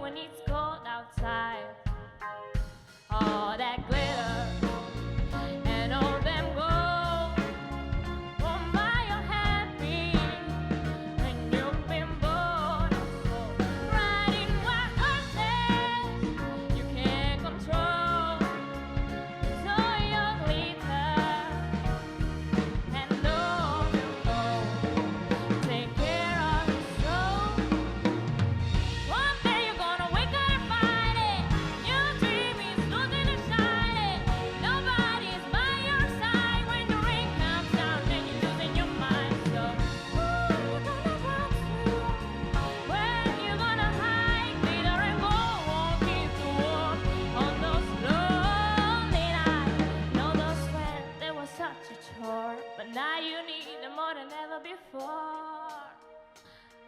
when it's cold outside. All that glitter and all them gold. Oh my, you're happy when you've been born. So riding white horses you can't control. So your glitter and all your gold. Take care of your soul. One day you're gonna wake up and find it. Your dream is losing and shining. Nobody's by your side when the rain comes down and you're losing your mind. So who you gonna run to? Where you gonna hide? Glitter and gold won't keep you warm on those lonely nights. Know those friends, they were such a chore, but now you need them more than ever before.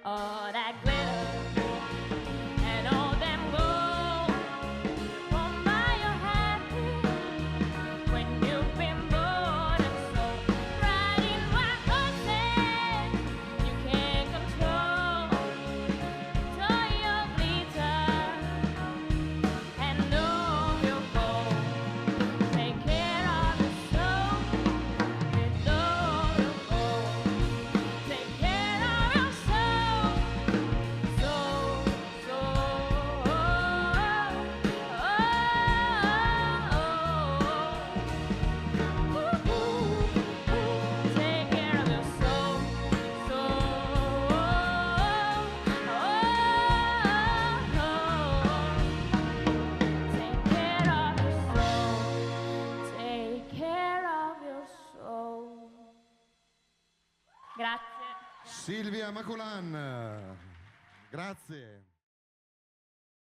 All that glitter and all them gold. Oh my, you're happy when you've been born. And so riding white horses you can't control. So your glitter and all your gold. Take care of your soul with all your gold. Take care of your soul. Take care of your soul. Take care of your soul. Grazie. Silvia Maculan, grazie.